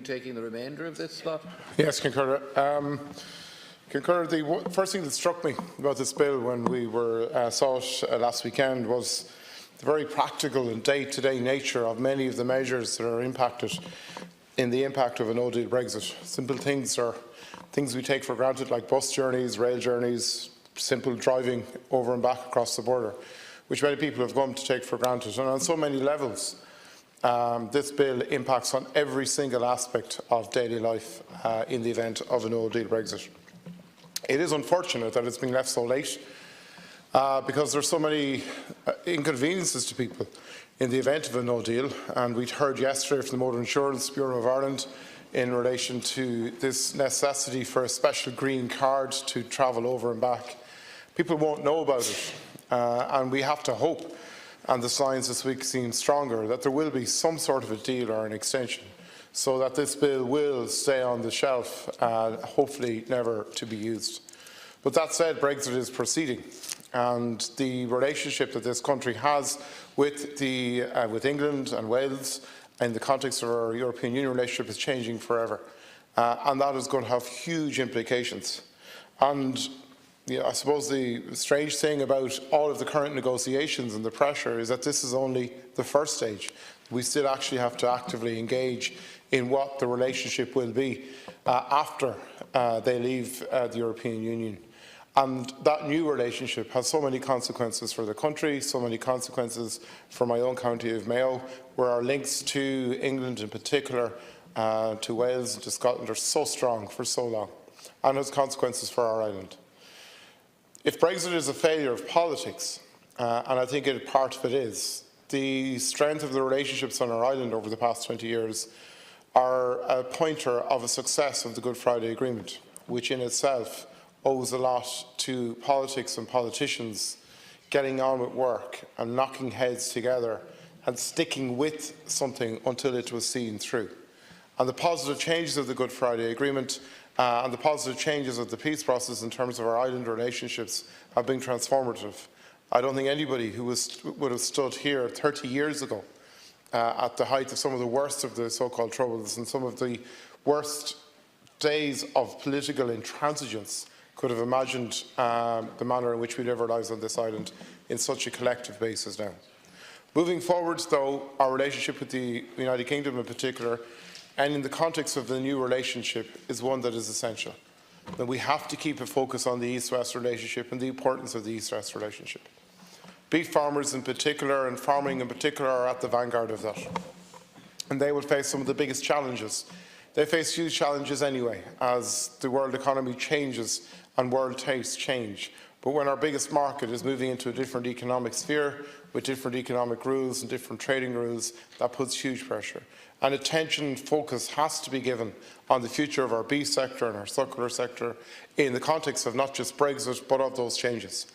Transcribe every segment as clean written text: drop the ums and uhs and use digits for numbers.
taking the remainder of this slot? Yes, concur. The first thing that struck me about this bill when we saw it last weekend was the very practical and day-to-day nature of many of the measures that are impacted in the impact of a no-deal Brexit. Simple things are things we take for granted, like bus journeys, rail journeys, simple driving over and back across the border, which many people have come to take for granted. And on so many levels, this bill impacts on every single aspect of daily life in the event of a no-deal Brexit. It is unfortunate that it's been left so late because there are so many inconveniences to people in the event of a no-deal, and we'd heard yesterday from the Motor Insurance Bureau of Ireland in relation to this necessity for a special green card to travel over and back. People won't know about it, and we have to hope, and the signs this week seem stronger, that there will be some sort of a deal or an extension so that this bill will stay on the shelf and hopefully never to be used. But that said, Brexit is proceeding, and the relationship that this country has with England and Wales in the context of our European Union relationship is changing forever, and that is going to have huge implications. And I suppose the strange thing about all of the current negotiations and the pressure is that this is only the first stage. We still actually have to actively engage in what the relationship will be after they leave the European Union. And that new relationship has so many consequences for the country, so many consequences for my own county of Mayo, where our links to England in particular, to Wales and to Scotland are so strong for so long, and has consequences for our island. If Brexit is a failure of politics, and I think part of it is, the strength of the relationships on our island over the past 20 years are a pointer of a success of the Good Friday Agreement, which in itself owes a lot to politics and politicians getting on with work and knocking heads together and sticking with something until it was seen through. And the positive changes of the Good Friday Agreement and the positive changes of the peace process in terms of our island relationships have been transformative. I don't think anybody who would have stood here 30 years ago at the height of some of the worst of the so-called troubles and some of the worst days of political intransigence could have imagined the manner in which we live our lives on this island in such a collective basis now. Moving forward, though, our relationship with the United Kingdom in particular, and in the context of the new relationship, is one that is essential. That we have to keep a focus on the East-West relationship and the importance of the East-West relationship. Beef farmers in particular and farming in particular are at the vanguard of that. And they will face some of the biggest challenges. They face huge challenges anyway, as the world economy changes and world tastes change. But when our biggest market is moving into a different economic sphere, with different economic rules and different trading rules, that puts huge pressure. And attention and focus has to be given on the future of our beef sector and our suckler sector in the context of not just Brexit, but of those changes.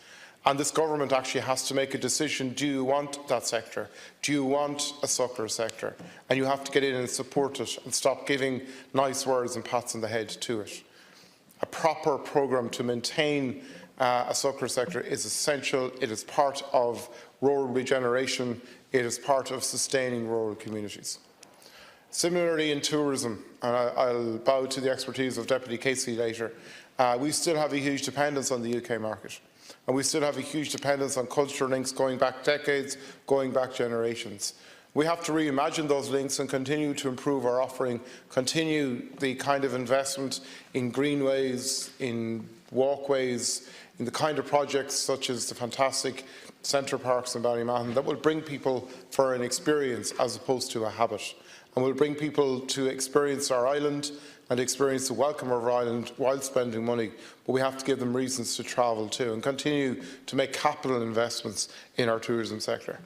And this government actually has to make a decision: do you want that sector? Do you want a suckler sector? And you have to get in and support it and stop giving nice words and pats on the head to it. A proper programme to maintain a suckler sector is essential. It is part of rural regeneration. It is part of sustaining rural communities. Similarly in tourism, and I'll bow to the expertise of Deputy Casey later, we still have a huge dependence on the UK market. And we still have a huge dependence on cultural links going back decades, going back generations. We have to reimagine those links and continue to improve our offering, continue the kind of investment in greenways, in walkways, in the kind of projects such as the fantastic Centre Parks in Ballymahon that will bring people for an experience as opposed to a habit, and will bring people to experience our island and experience the welcome of our island while spending money. But we have to give them reasons to travel too and continue to make capital investments in our tourism sector.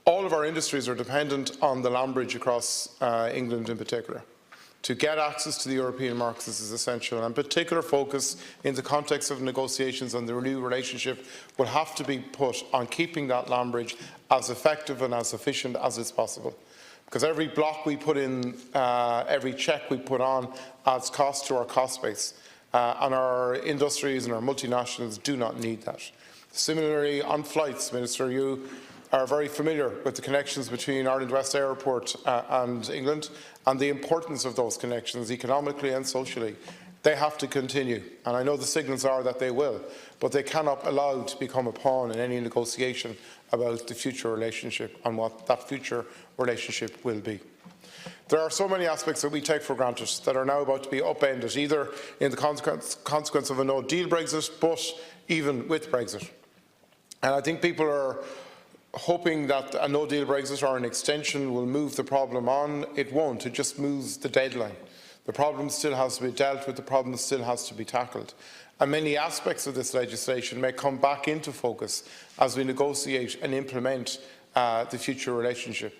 All of our industries are dependent on the land bridge across England in particular. To get access to the European markets is essential, and particular focus in the context of negotiations on the new relationship will have to be put on keeping that land bridge as effective and as efficient as is possible. Because every block we put in, every check we put on adds cost to our cost base, and our industries and our multinationals do not need that. Similarly, on flights, Minister, you are very familiar with the connections between Ireland West Airport and England and the importance of those connections economically and socially. They have to continue, and I know the signals are that they will, but they cannot be allowed to become a pawn in any negotiation about the future relationship and what that future relationship will be. There are so many aspects that we take for granted that are now about to be upended, either in the consequence of a no-deal Brexit, but even with Brexit. And I think people are hoping that a no-deal Brexit or an extension will move the problem on. It won't. It just moves the deadline. The problem still has to be dealt with. The problem still has to be tackled. And many aspects of this legislation may come back into focus as we negotiate and implement the future relationship.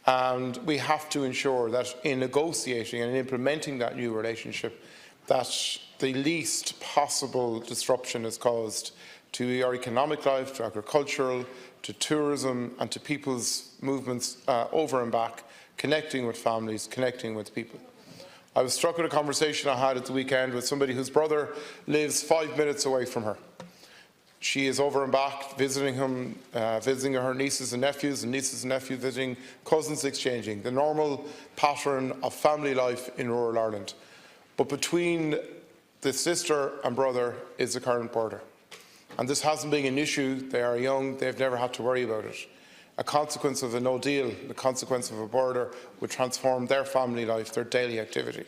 And we have to ensure that in negotiating and implementing that new relationship, that the least possible disruption is caused to our economic life, to agricultural, to tourism and to people's movements over and back, connecting with families, connecting with people. I was struck with a conversation I had at the weekend with somebody whose brother lives 5 minutes away from her. She is over and back visiting him, visiting her nieces and nephews visiting cousins, exchanging, the normal pattern of family life in rural Ireland. But between the sister and brother is the current border. And this hasn't been an issue. They are young, they've never had to worry about it. A consequence of a no deal, the consequence of a border, would transform their family life, their daily activity.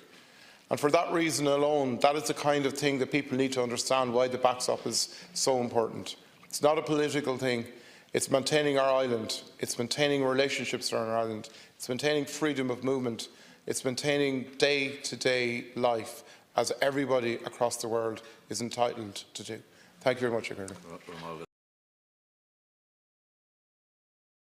And for that reason alone, that is the kind of thing that people need to understand why the backstop is so important. It's not a political thing. It's maintaining our island. It's maintaining relationships around our island. It's maintaining freedom of movement. It's maintaining day-to-day life, as everybody across the world is entitled to do. Thank you very much, Your Honor.